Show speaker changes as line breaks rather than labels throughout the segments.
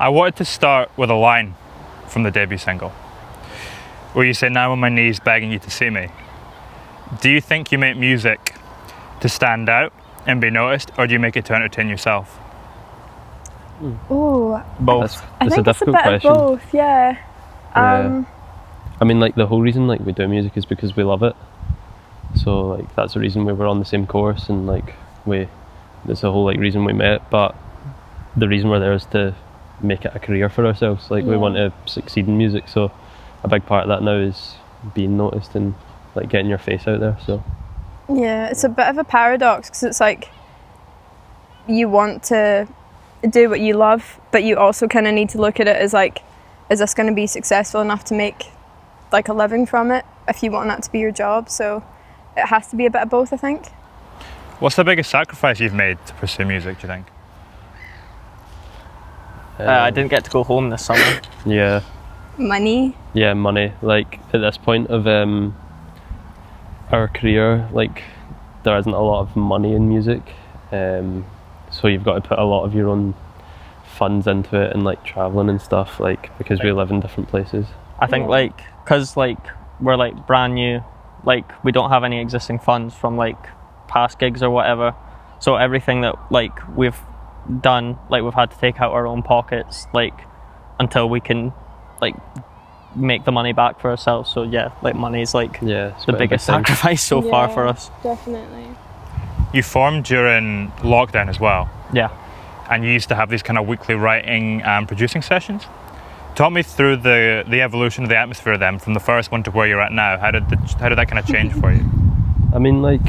I wanted to start with a line from the debut single, where you say, "Now on my knees begging you to see me." Do you think you make music to stand out and be noticed, or do you make it to entertain yourself?
Ooh,
Both.
I think it's a bit
question.
of both, yeah.
I mean, like, the whole reason like we do music is because we love it. So like that's the reason we were on the same course, and like that's the whole like reason we met. But the reason we're there is to make it a career for ourselves. Like we want to succeed in music, so a big part of that now is being noticed and like getting your face out there. So
yeah, it's a bit of a paradox, because it's like you want to do what you love, but you also kind of need to look at it as like, is this going to be successful enough to make like a living from it if you want that to be your job? So it has to be a bit of both, I think.
What's the biggest sacrifice you've made to pursue music, do you think?
I didn't get to go home this summer.
Yeah.
Money.
Yeah, money. Like at this point of our career, like there isn't a lot of money in music, so you've got to put a lot of your own funds into it, and like traveling and stuff, like because we live in different places.
I think like, cause like we're like brand new, like we don't have any existing funds from like past gigs or whatever, so everything that like we've done, like we've had to take out our own pockets, like until we can like make the money back for ourselves. So yeah, like money's like the biggest sacrifice so far for us.
Definitely.
You formed during lockdown as well.
Yeah.
And you used to have these kind of weekly writing and producing sessions. Talk me through the evolution of the atmosphere then, from the first one to where you're at now. How did that kind of change for you?
I mean, like,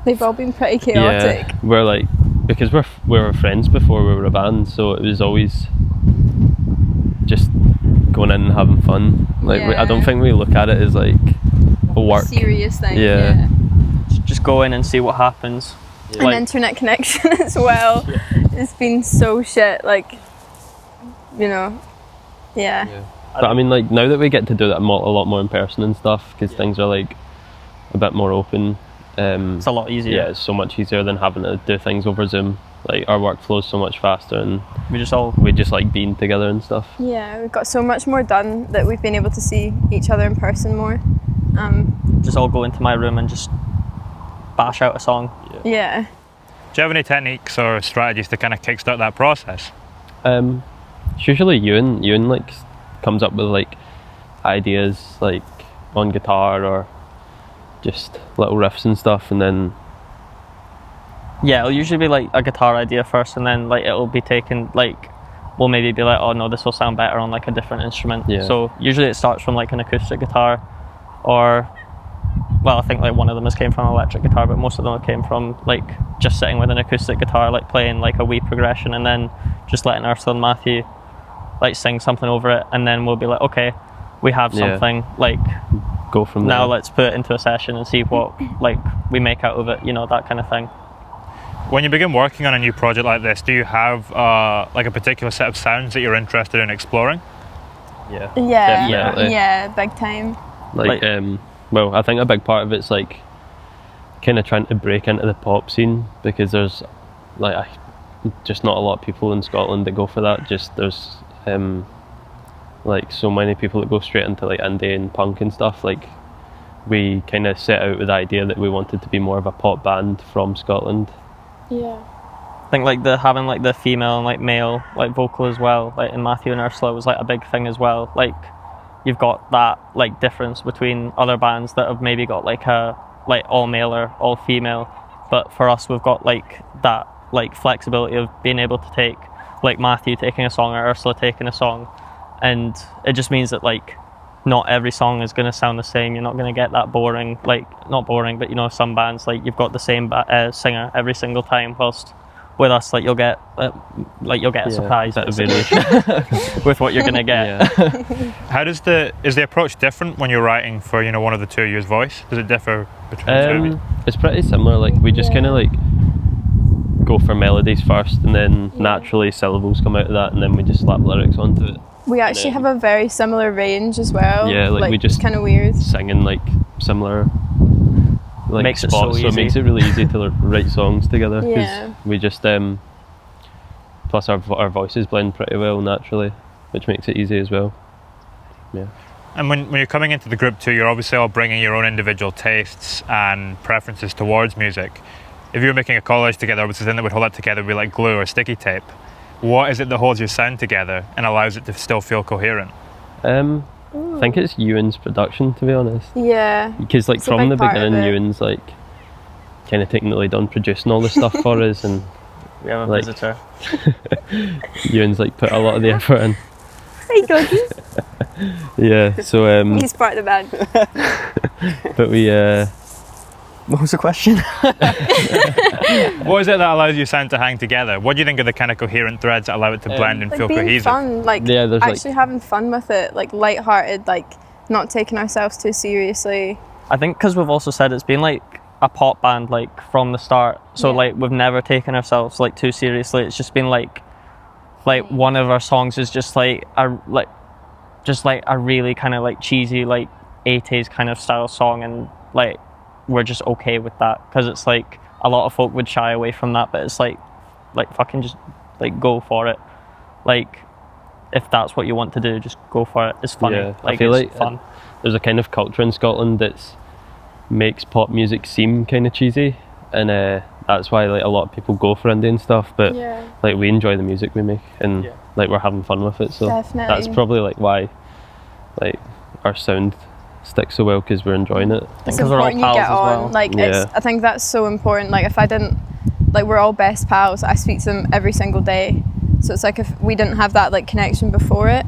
they've all been pretty chaotic.
Yeah, we're like, because we were friends before we were a band, so it was always just going in and having fun. Like I don't think we look at it as like a work.
Serious thing.
Yeah.
Just go in and see what happens.
Yeah. An internet connection as well. It's been so shit, like, you know. Yeah.
But I mean, like, now that we get to do that a lot more in person and stuff, because things are like a bit more open.
It's a lot easier.
Yeah, it's so much easier than having to do things over Zoom. Like our workflow's so much faster, and we just like being together and stuff.
Yeah, we've got so much more done that we've been able to see each other in person more.
Just all go into my room and just bash out a song.
Yeah.
Do you have any techniques or strategies to kind of kickstart that process?
It's usually Ewan like comes up with like ideas like on guitar or just little riffs and stuff, and then
it'll usually be like a guitar idea first, and then like it'll be taken, like we'll maybe be like, oh no, this will sound better on like a different instrument. So usually it starts from like an acoustic guitar, or well, I think like one of them has came from electric guitar, but most of them came from like just sitting with an acoustic guitar, like playing like a wee progression, and then just letting Ursula and Matthew like sing something over it, and then we'll be like, okay, we have something, like
go from there.
Now let's put it into a session and see what like we make out of it, you know, that kind of thing.
When you begin working on a new project like this, do you have like a particular set of sounds that you're interested in exploring?
Yeah, big time.
Like well, I think a big part of it's like kind of trying to break into the pop scene, because there's like just not a lot of people in Scotland that go for that. Just there's like so many people that go straight into like indie and punk and stuff. Like we kind of set out with the idea that we wanted to be more of a pop band from Scotland.
Yeah.
I think like having like the female and like male like vocal as well, like in Matthew and Ursula was like a big thing as well. Like you've got that like difference between other bands that have maybe got like a like all male or all female, but for us we've got like that like flexibility of being able to take like Matthew taking a song or Ursula taking a song, and it just means that like not every song is going to sound the same. You're not going to get that boring, like not boring, but you know, some bands like you've got the same singer every single time, whilst with us like you'll get a surprise with what you're going to get.
How is the approach different when you're writing for, you know, one of the two of you's voice? Does it differ between the two of you?
It's pretty similar. Like we just kind of like go for melodies first, and then naturally syllables come out of that, and then we just slap lyrics onto it.
We actually have a very similar range as well.
Yeah, like we just
kind of weird
singing like similar like
makes
spots,
it so
it makes it really easy to write songs together.
Yeah.
We just plus our voices blend pretty well naturally, which makes it easy as well. Yeah.
And when you're coming into the group too, you're obviously all bringing your own individual tastes and preferences towards music. If you were making a collage together, obviously the thing that would hold it together would be like glue or sticky tape. What is it that holds your sound together and allows it to still feel coherent?
I think it's Ewan's production, to be honest.
Yeah.
Because like
It's a
from the
big part of
beginning,
it.
Ewan's like kind of taking the lead on producing all the stuff for us, and
We have a
Like-
visitor.
Ewan's like put a lot of the effort in.
Hey, Doggy.
Yeah. So
He's part of the band.
but we
What was the question?
What is it that allows your sound to hang together? What do you think are the kind of coherent threads that allow it to blend and
Like
feel
being
cohesive?
fun, like
Yeah, there's, like-
actually having fun with it, like light-hearted, like not taking ourselves too seriously.
I think because we've also said it's been like a pop band like from the start, so
Yeah.
like we've never taken ourselves like too seriously. It's just been like one of our songs is just like a really kind of like cheesy like 80s kind of style song, and like we're just okay with that because it's like a lot of folk would shy away from that, but it's like fucking just like go for it. Like if that's what you want to do, just go for it. It's funny.
Yeah, I
like
feel
it's
like
fun.
there's a kind of culture in Scotland that's makes pop music seem kind of cheesy, and that's why like a lot of people go for indie and stuff. But
Yeah.
like we enjoy the music we make, and
Yeah.
like we're having fun with it. So
Definitely.
that's probably like why like our sound sticks so well, because we're enjoying it.
It's
Because we're all
important you
pals
get
as
on.
well.
Like
Yeah.
I think that's so important. Like if I didn't, like we're all best pals. I speak to them every single day. So it's like if we didn't have that like connection before it,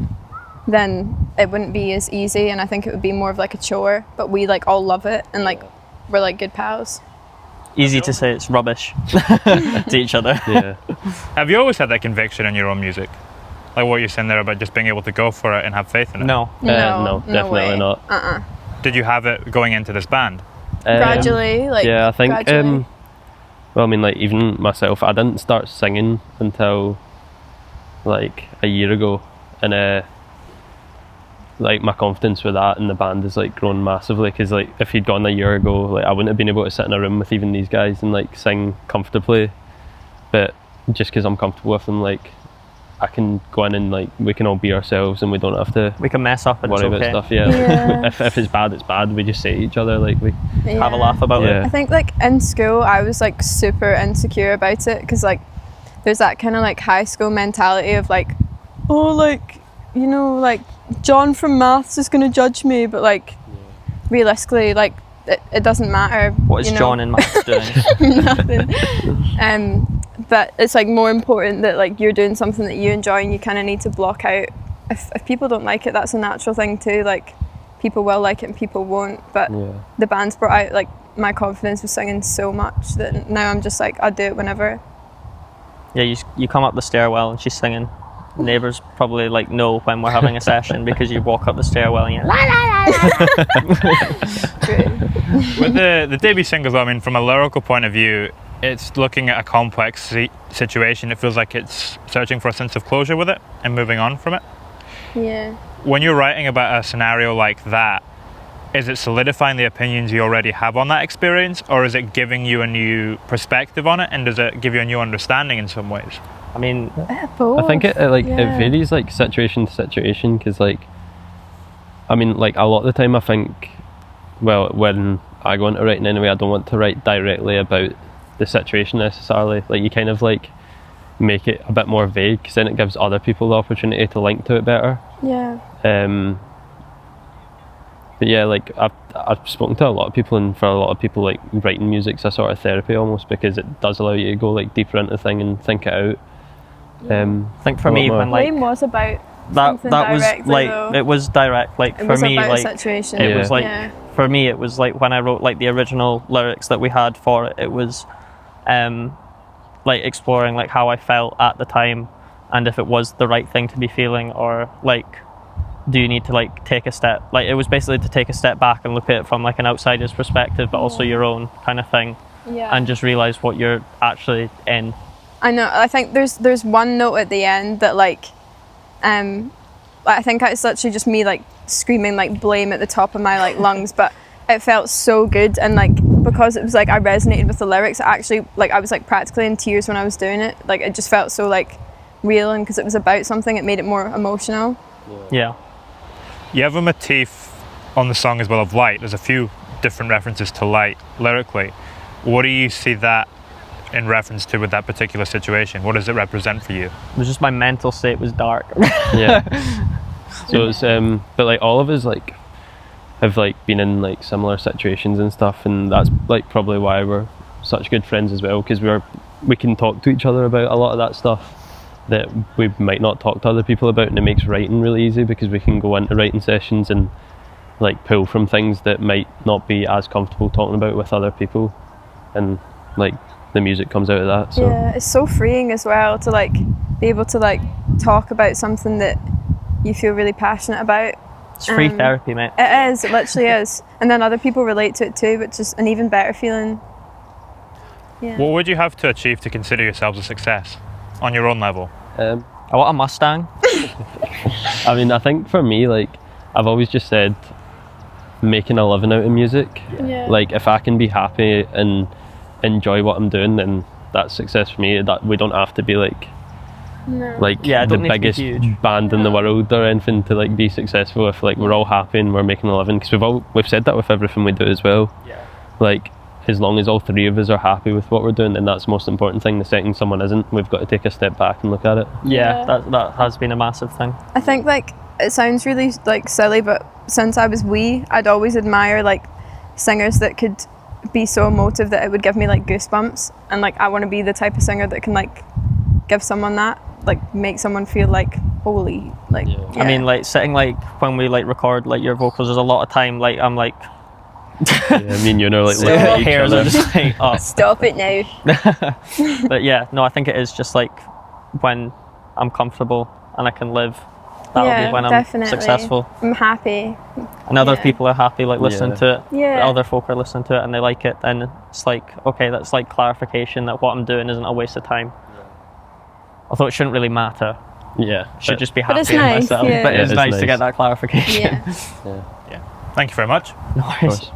then it wouldn't be as easy, and I think it would be more of like a chore. But we like all love it, and like we're like good pals.
Easy to say it's rubbish to each other.
Yeah.
Have you always had that conviction in your own music? Like what you're saying there about just being able to go for it and have faith in it?
No.
No, definitely
way.
not.
Did you have it going into this band?
Gradually, like
yeah, I think
gradually.
well, I mean, like even myself, I didn't start singing until like a year ago, and like my confidence with that in the band has like grown massively, because like if he'd gone a year ago, like I wouldn't have been able to sit in a room with even these guys and like sing comfortably. But just because I'm comfortable with them, like I can go in and like we can all be ourselves, and we don't have to
We can mess up and
worry
it's okay.
about stuff. Yeah.
Yeah.
If it's bad, it's bad. We just say to each other, like we.
Have a
Yeah.
laugh about
Yeah.
it.
I think like in school I was like super insecure about it, because like there's that kind of like high school mentality of like, oh, like, you know, like John from maths is gonna judge me, but like realistically, like it doesn't matter.
What is
you know?
John in maths doing?
Nothing. But it's like more important that like you're doing something that you enjoy, and you kind of need to block out. If people don't like it, that's a natural thing too. Like people will like it and people won't. But
Yeah.
the band's brought out like my confidence with singing so much that now I'm just like I'll do it whenever.
Yeah, you come up the stairwell and she's singing. Neighbours probably like know when we're having a session because you walk up the stairwell and you're like,
Great.
With the debut singles, I mean, from a lyrical point of view, it's looking at a complex situation. It feels like it's searching for a sense of closure with it and moving on from it.
Yeah.
When you're writing about a scenario like that, is it solidifying the opinions you already have on that experience, or is it giving you a new perspective on it, and does it give you a new understanding in some ways?
I mean,
Both.
I think it like it
yeah.
varies like situation to situation, because like I mean like a lot of the time I think, well, when I go into writing anyway, I don't want to write directly about the situation necessarily. Like you kind of like make it a bit more vague, because then it gives other people the opportunity to link to it better.
Yeah.
But yeah, like I've spoken to a lot of people, and for a lot of people like writing music's a sort of therapy almost, because it does allow you to go like deeper into a thing and think it out.
I think for
a lot
me
more.
when like
Blame was about
that
something
was
directly,
like
though.
it was direct. Like
It
for
was
me,
about a
like
situation.
it
Yeah.
was like
Yeah.
for me it was like when I wrote like the original lyrics that we had for it. It was like exploring like how I felt at the time, and if it was the right thing to be feeling, or like do you need to like take a step. Like it was basically to take a step back and look at it from like an outsider's perspective, but also your own kind of thing,
Yeah.
and just realize what you're actually in.
I know. I think there's one note at the end that like, I think it's literally just me like screaming like blame at the top of my like lungs, but it felt so good, and like because it was like I resonated with the lyrics. Actually, like I was like practically in tears when I was doing it. Like it just felt so like real, and because it was about something, it made it more emotional.
Yeah.
You have a motif on the song as well of light. There's a few different references to light lyrically. What do you see that in reference to with that particular situation? What does it represent for you?
It was just my mental state was dark.
Yeah. So it's but like all of us like have like been in like similar situations and stuff, and that's like probably why we're such good friends as well, because we can talk to each other about a lot of that stuff that we might not talk to other people about, and it makes writing really easy because we can go into writing sessions and like pull from things that might not be as comfortable talking about with other people, and like the music comes out of that. So
Yeah, it's so freeing as well to like be able to like talk about something that you feel really passionate about.
It's free therapy, mate.
It is, it literally is. And then other people relate to it too, which is an even better feeling. Yeah.
What would you have to achieve to consider yourselves a success on your own level?
I want a Mustang.
I mean, I think for me, like I've always just said, making a living out of music.
Yeah.
Like if I can be happy and enjoy what I'm doing, then that's success for me. That we don't have to be like like
Yeah, it
the
don't need to be
biggest
huge.
band in the world or anything to like be successful. If like we're all happy and we're making a living, because we've said that with everything we do as well.
Yeah.
Like as long as all three of us are happy with what we're doing, then that's the most important thing. The second someone isn't, we've got to take a step back and look at it.
Yeah, that has been a massive thing.
I think like it sounds really like silly, but since I was wee, I'd always admire like singers that could be so emotive that it would give me like goosebumps, and like I want to be the type of singer that can like give someone that, like make someone feel like holy, like
Yeah.
yeah.
I mean, like sitting like when we like record like your vocals, there's a lot of time like I'm like
Yeah, I mean, you know, like
So
looking at each
hairs
other.
are just like up.
Stop it now.
But yeah, no, I think it is just like when I'm comfortable and I can live, that'll
Yeah,
be when I'm
definitely.
successful.
I'm happy.
And other
Yeah.
people are happy like listening
Yeah.
to it.
Yeah.
Other folk are listening to it and they like it, then it's like, okay, that's like clarification that what I'm doing isn't a waste of time. Although it shouldn't really matter.
Yeah,
I should just be
But
happy
it's
with
nice,
myself.
yeah.
But
Yeah,
it's
it is
nice to
nice.
get that clarification.
Yeah.
Thank you very much.
No
of
worries.
course.